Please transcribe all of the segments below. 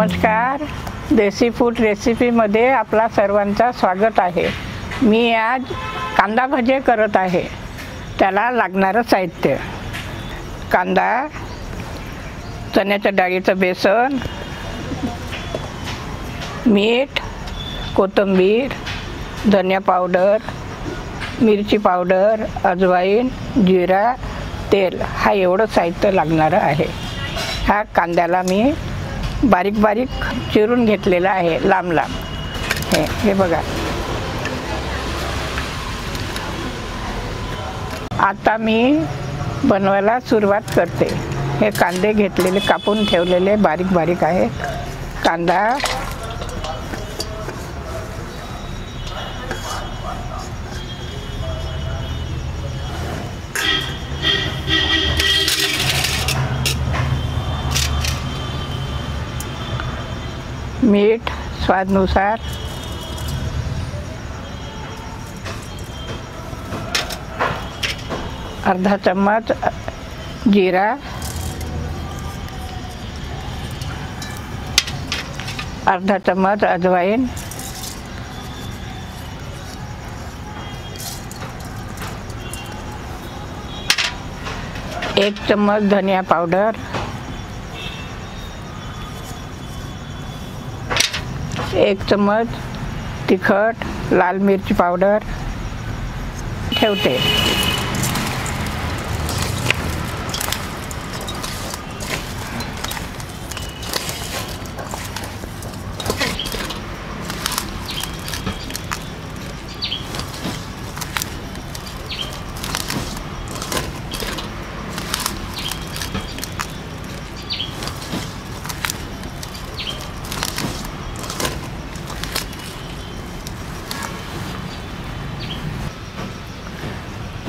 नमस्कार, देसी फूड रेसिपीमध्ये आपला सर्वांचा स्वागत आहे। मी आज कांदा भजे करत आहे। त्याला लागणारं साहित्य: कांदा, चण्याच्या डाळीचं बेसन, मीठ, कोथिंबीर, धनिया पावडर, मिरची पावडर, अजवाईन, जिरा, तेल हा एवढं साहित्य लागणारं आहे। हा कांद्याला मी बारीक बारीक चिरून घेतलेला आहे, लांब लांब। हे बघा। आता मी बनवायला सुरुवात करते। हे कांदे घेतलेले, कापून ठेवलेले बारीक बारीक आहे। कांदा, मीठ स्वादानुसार, अर्धा चम्मच जीरा, अर्धा चम्मच अजवाइन, एक चम्मच धनिया पावडर, एक चम्मच तिखट, लाल मिरची पावडर ठेवते।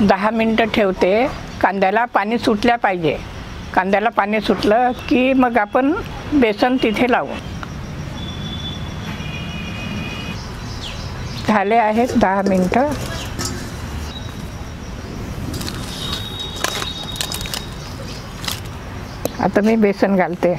दहा मिनिटं ठेवते। कांद्याला पाणी सुटल्या पाहिजे। कांद्याला पाणी सुटलं की मग आपण बेसन तिथे लावू। झाले आहेत 10 मिनिटं। आता मी बेसन घालते।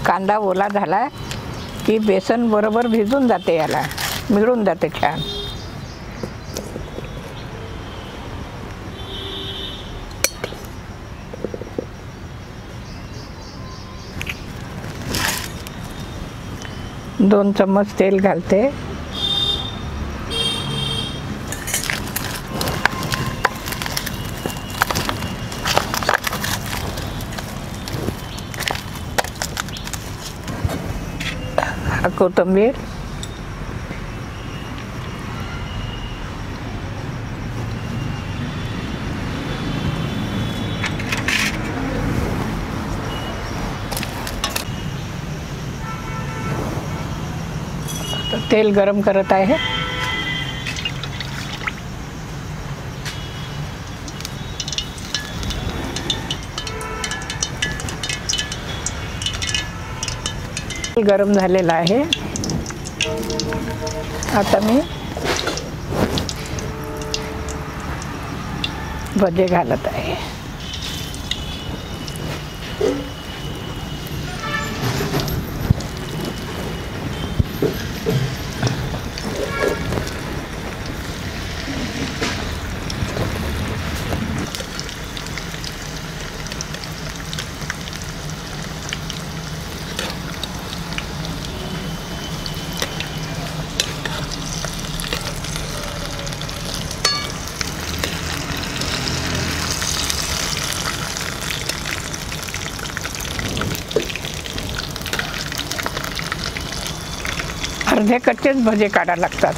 कांदा ओला झाला की बेसन बरोबर भिजून जाते, याला मिळून जाते छान। दोन चम्मच तेल घालते। कोथिंबीर, तेल गरम करत आहे। गरम झालेला आहे। आता मी भजे घालत आहे। अर्धे कच्चेच भजे काढायला लागतात।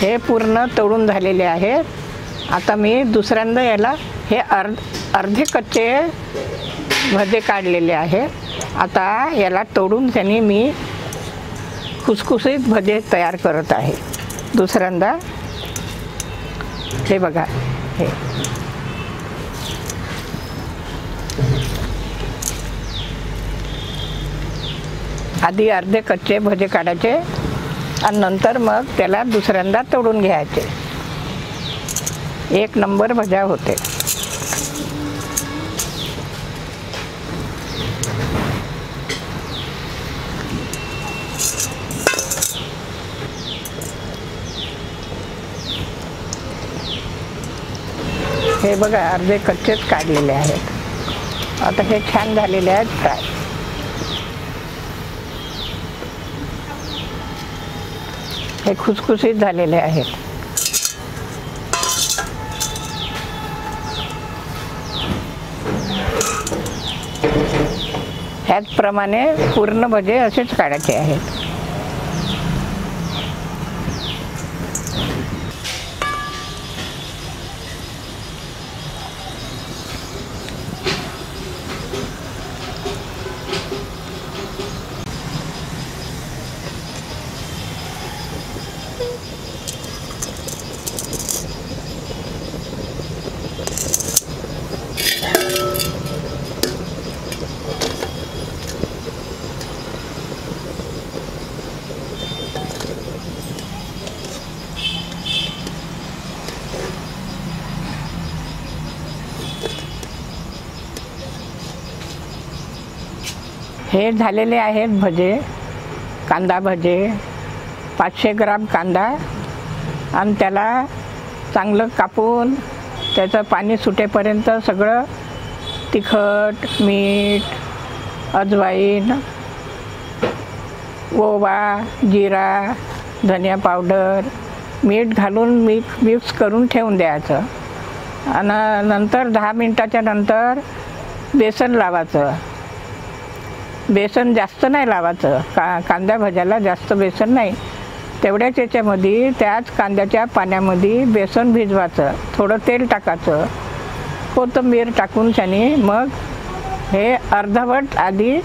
हे पूर्ण तळून झालेले आहेत। आता मी दुसऱ्यांदा याला हे अर्धे कच्चे भजे काढलेले आहेत। आता याला तोडून त्यांनी मी खुसखुशीत भजे तयार करत आहे। दुसऱ्यांदा हे बघा, हे आधी अर्धे कच्चे भजे काढायचे आणि नंतर मग त्याला दुसऱ्यांदा तोडून घ्यायचे। एक नंबर भजा होते। हे बघा, अर्धे कच्चेच काढलेले आहेत। आता हे छान झालेले आहेत फ्राय। हे खुसखुशीत झालेले आहेत। ह्याचप्रमाणे पूर्ण भजे असेच काढायचे आहेत। हे झालेले आहेत भजे, कांदा भजे। 500 ग्राम कांदा आणि त्याला चांगलं कापून त्याचं पाणी सुटेपर्यंत सगळं तिखट, मीठ, अजवाईन, ओवा, जिरा, धनिया पावडर, मीठ घालून मिक्स करून ठेवून द्यायचं आणि नंतर 10 मिनिटाच्या नंतर बेसन लावायचं। बेसन जास्त नाही लावायचं, कांदा भज्याला जास्त बेसन नाही। तेवढ्याच याच्यामध्ये त्याच कांद्याच्या पाण्यामध्ये बेसन भिजवायचं, थोडं तेल टाकायचं, कोथिंबीर टाकून त्याने मग हे अर्धवट आधी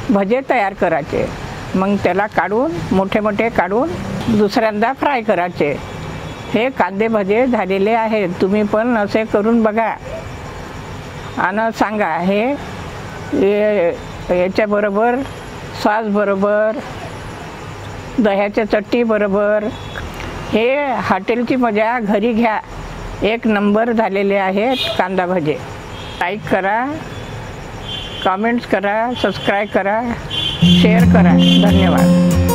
भजे तयार करायचे। मग त्याला काढून मोठे मोठे काढून दुसऱ्यांदा फ्राय करायचे। हे कांदे भजे झालेले आहेत। तुम्ही पण असे करून बघा आणि सांगा। हे याच्याबरोबर सॉस बरोबर, दह्याच्या चटणी बरोबर हे हॉटेलची मजा घरी घ्या। एक नंबर झालेले आहेत कांदा भजे। लाईक करा, कमेंट्स करा, सबस्क्राईब करा, शेअर करा। धन्यवाद।